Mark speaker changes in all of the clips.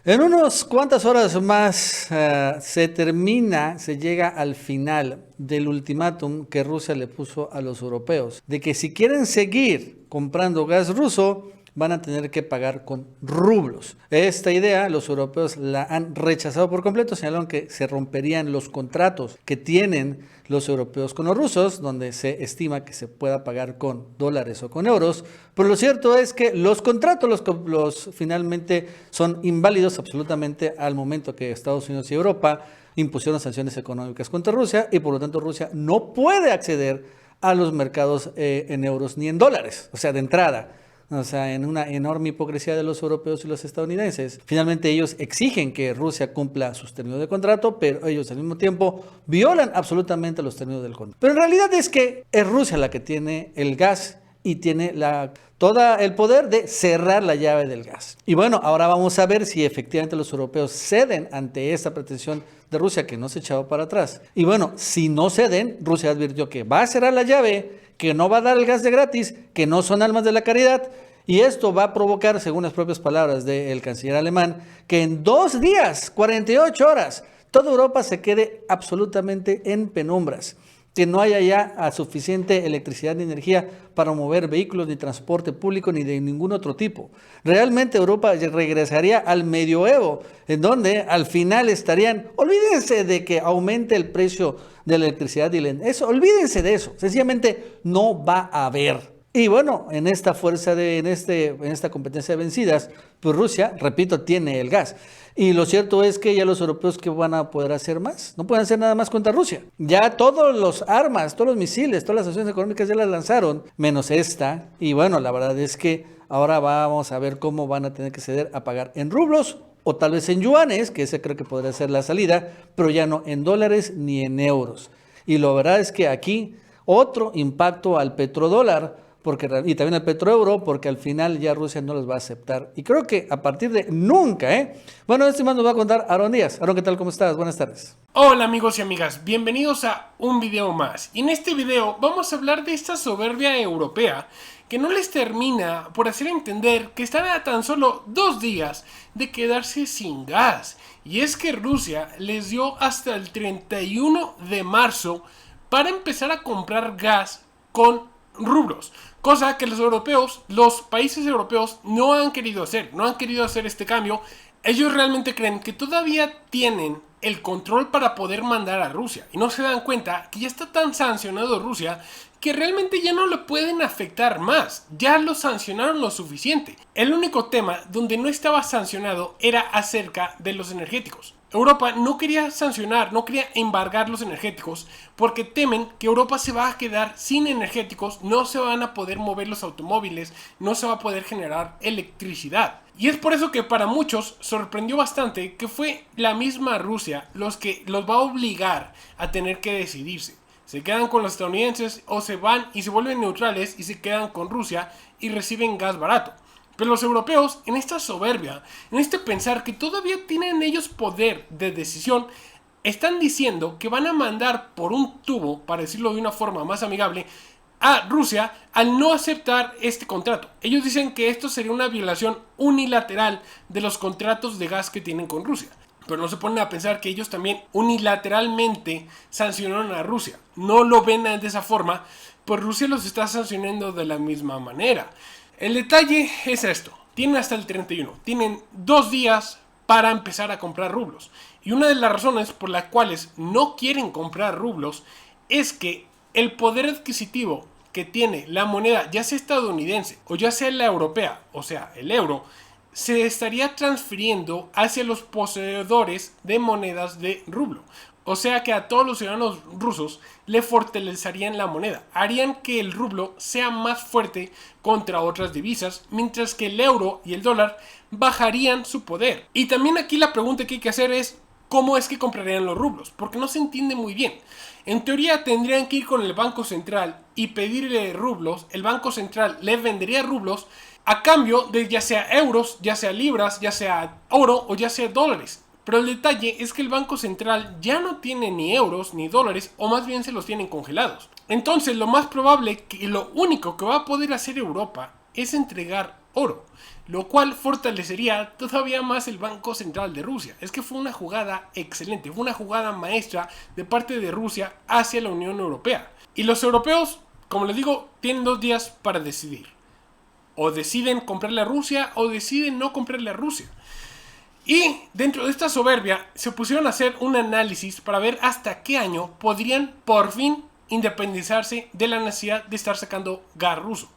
Speaker 1: En unas cuantas horas más se llega al final del ultimátum que Rusia le puso a los europeos, de que si quieren seguir comprando gas ruso, van a tener que pagar con rublos. Esta idea los europeos la han rechazado por completo, señalaron que se romperían los contratos que tienen los europeos con los rusos, donde se estima que se pueda pagar con dólares o con euros, pero lo cierto es que los contratos los finalmente son inválidos absolutamente al momento que Estados Unidos y Europa impusieron sanciones económicas contra Rusia y por lo tanto Rusia no puede acceder a los mercados en euros ni en dólares, o sea, de entrada. O sea, en una enorme hipocresía de los europeos y los estadounidenses. Finalmente ellos exigen que Rusia cumpla sus términos de contrato, pero ellos al mismo tiempo violan absolutamente los términos del contrato. Pero en realidad es que es Rusia la que tiene el gas y tiene todo el poder de cerrar la llave del gas. Y bueno, ahora vamos a ver si efectivamente los europeos ceden ante esta pretensión de Rusia que no se echaba para atrás. Y bueno, si no ceden, Rusia advirtió que va a cerrar la llave, que no va a dar el gas de gratis, que no son almas de la caridad. Y esto va a provocar, según las propias palabras del canciller alemán, que en 2 días, 48 horas, toda Europa se quede absolutamente en penumbras. Que no haya ya suficiente electricidad ni energía para mover vehículos, ni transporte público, ni de ningún otro tipo. Realmente Europa regresaría al medioevo, en donde al final estarían, olvídense de que aumente el precio de la electricidad y olvídense de eso, sencillamente no va a haber. Y bueno, en esta en esta competencia de vencidas, pues Rusia, repito, tiene el gas. Y lo cierto es que ya los europeos, ¿qué van a poder hacer más? No pueden hacer nada más contra Rusia. Ya todos los armas, todos los misiles, todas las sanciones económicas ya las lanzaron, menos esta. Y bueno, la verdad es que ahora vamos a ver cómo van a tener que ceder a pagar en rublos o tal vez en yuanes, que ese creo que podría ser la salida, pero ya no en dólares ni en euros. Y la verdad es que aquí otro impacto al petrodólar, y también al petroeuro, porque al final ya Rusia no los va a aceptar. Y creo que a partir de nunca, ¿eh? Bueno, este más nos va a contar Aaron Díaz. Aaron, ¿qué tal? ¿Cómo estás? Buenas tardes.
Speaker 2: Hola amigos y amigas, bienvenidos a un video más. Y en este video vamos a hablar de esta soberbia europea que no les termina por hacer entender que están a tan solo 2 días de quedarse sin gas. Y es que Rusia les dio hasta el 31 de marzo para empezar a comprar gas con rublos, cosa que los países europeos no han querido hacer este cambio. Ellos realmente creen que todavía tienen el control para poder mandar a Rusia y no se dan cuenta que ya está tan sancionado Rusia que realmente ya no lo pueden afectar más, ya lo sancionaron lo suficiente. El único tema donde no estaba sancionado era acerca de los energéticos. Europa no quería sancionar, no quería embargar los energéticos porque temen que Europa se va a quedar sin energéticos, no se van a poder mover los automóviles, no se va a poder generar electricidad. Y es por eso que para muchos sorprendió bastante que fue la misma Rusia los que los va a obligar a tener que decidirse. Se quedan con los estadounidenses o se van y se vuelven neutrales y se quedan con Rusia y reciben gas barato. Pero los europeos, en esta soberbia, en este pensar que todavía tienen ellos poder de decisión, están diciendo que van a mandar por un tubo, para decirlo de una forma más amigable, a Rusia al no aceptar este contrato. Ellos dicen que esto sería una violación unilateral de los contratos de gas que tienen con Rusia. Pero no se ponen a pensar que ellos también unilateralmente sancionaron a Rusia. No lo ven de esa forma, pues Rusia los está sancionando de la misma manera. El detalle es esto, tienen hasta el 31, tienen 2 días para empezar a comprar rublos. Y una de las razones por las cuales no quieren comprar rublos es que el poder adquisitivo que tiene la moneda, ya sea estadounidense o ya sea la europea, o sea el euro, se estaría transfiriendo hacia los poseedores de monedas de rublo. O sea que a todos los ciudadanos rusos le fortalecerían la moneda, harían que el rublo sea más fuerte contra otras divisas, mientras que el euro y el dólar bajarían su poder. Y también aquí la pregunta que hay que hacer es, ¿cómo es que comprarían los rublos? Porque no se entiende muy bien. En teoría tendrían que ir con el Banco Central y pedirle rublos, el Banco Central les vendería rublos a cambio de ya sea euros, ya sea libras, ya sea oro o ya sea dólares. Pero el detalle es que el Banco Central ya no tiene ni euros ni dólares, o más bien se los tienen congelados. Entonces lo más probable, que lo único que va a poder hacer Europa es entregar oro, lo cual fortalecería todavía más el Banco Central de Rusia. Es que fue una jugada excelente, fue una jugada maestra de parte de Rusia hacia la Unión Europea. Y los europeos, como les digo, tienen 2 días para decidir. O deciden comprarle a Rusia o deciden no comprarle a Rusia. Y dentro de esta soberbia se pusieron a hacer un análisis para ver hasta qué año podrían por fin independizarse de la necesidad de estar sacando gas ruso.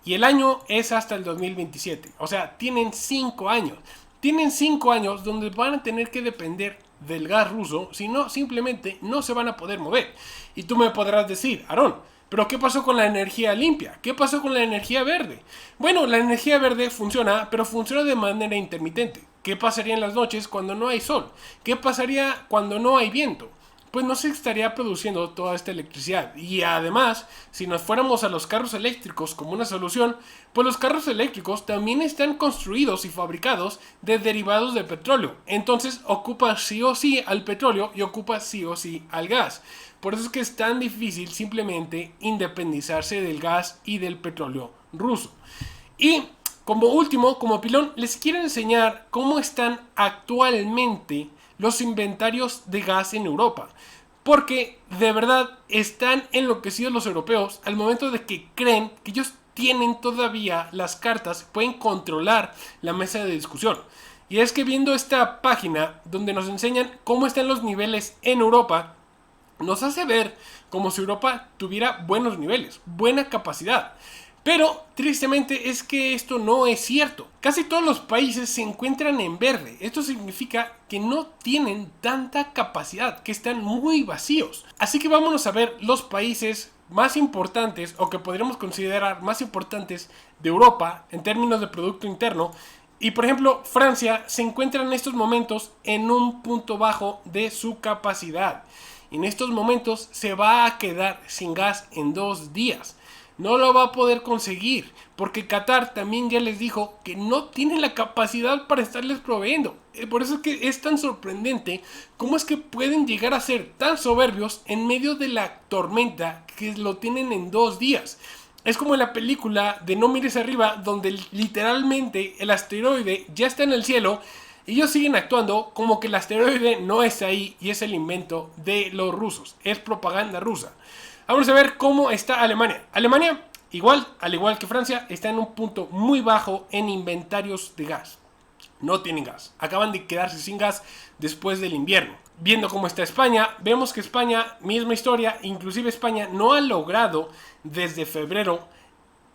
Speaker 2: Y el año es hasta el 2027. O sea, tienen 5 años. Tienen 5 años donde van a tener que depender del gas ruso, si no, simplemente no se van a poder mover. Y tú me podrás decir, Aarón, ¿pero qué pasó con la energía limpia? ¿Qué pasó con la energía verde? Bueno, la energía verde funciona, pero funciona de manera intermitente. ¿Qué pasaría en las noches cuando no hay sol? ¿Qué pasaría cuando no hay viento? Pues no se estaría produciendo toda esta electricidad. Y además, si nos fuéramos a los carros eléctricos como una solución, pues los carros eléctricos también están construidos y fabricados de derivados de petróleo. Entonces ocupa sí o sí al petróleo y ocupa sí o sí al gas. Por eso es que es tan difícil simplemente independizarse del gas y del petróleo ruso. Y como último, como pilón, les quiero enseñar cómo están actualmente los inventarios de gas en Europa. Porque de verdad están enloquecidos los europeos al momento de que creen que ellos tienen todavía las cartas, pueden controlar la mesa de discusión. Y es que viendo esta página donde nos enseñan cómo están los niveles en Europa, nos hace ver como si Europa tuviera buenos niveles, buena capacidad. Pero tristemente es que esto no es cierto. Casi todos los países se encuentran en verde. Esto significa que no tienen tanta capacidad, que están muy vacíos. Así que vámonos a ver los países más importantes o que podríamos considerar más importantes de Europa en términos de Producto Interno. Y por ejemplo, Francia se encuentra en estos momentos en un punto bajo de su capacidad. En estos momentos se va a quedar sin gas en 2 días. No lo va a poder conseguir porque Qatar también ya les dijo que no tiene la capacidad para estarles proveyendo. Por eso es que es tan sorprendente cómo es que pueden llegar a ser tan soberbios en medio de la tormenta que lo tienen en 2 días. Es como en la película de No mires arriba, donde literalmente el asteroide ya está en el cielo y ellos siguen actuando como que el asteroide no está ahí y es el invento de los rusos. Es propaganda rusa. Vamos a ver cómo está Alemania. Alemania, igual, al igual que Francia, está en un punto muy bajo en inventarios de gas. No tienen gas. Acaban de quedarse sin gas después del invierno. Viendo cómo está España, vemos que España, misma historia, inclusive España no ha logrado desde febrero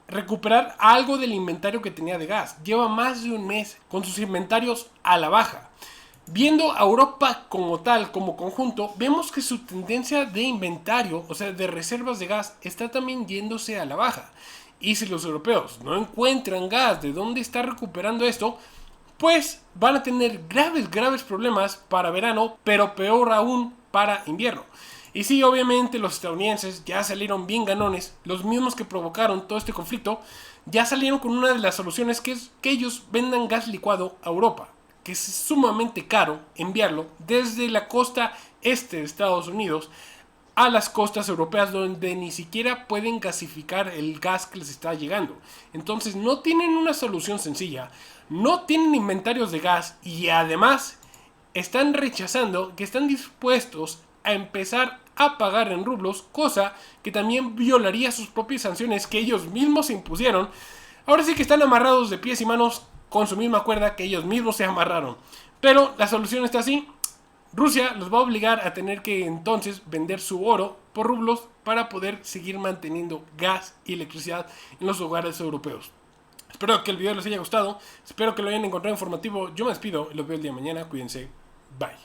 Speaker 2: recuperar algo del inventario que tenía de gas. Lleva más de un mes con sus inventarios a la baja. Viendo a Europa como tal, como conjunto, vemos que su tendencia de inventario, o sea, de reservas de gas, está también yéndose a la baja. Y si los europeos no encuentran gas, ¿de dónde está recuperando esto? Pues van a tener graves problemas para verano, pero peor aún para invierno. Y sí, obviamente los estadounidenses ya salieron bien ganones, los mismos que provocaron todo este conflicto, ya salieron con una de las soluciones que es que ellos vendan gas licuado a Europa, que es sumamente caro enviarlo desde la costa este de Estados Unidos a las costas europeas donde ni siquiera pueden gasificar el gas que les está llegando. Entonces no tienen una solución sencilla, no tienen inventarios de gas y además están rechazando que están dispuestos a empezar a pagar en rublos, cosa que también violaría sus propias sanciones que ellos mismos se impusieron. Ahora sí que están amarrados de pies y manos con su misma cuerda que ellos mismos se amarraron. Pero la solución está así. Rusia los va a obligar a tener que entonces vender su oro por rublos para poder seguir manteniendo gas y electricidad en los hogares europeos. Espero que el video les haya gustado. Espero que lo hayan encontrado informativo. Yo me despido y los veo el día de mañana. Cuídense. Bye.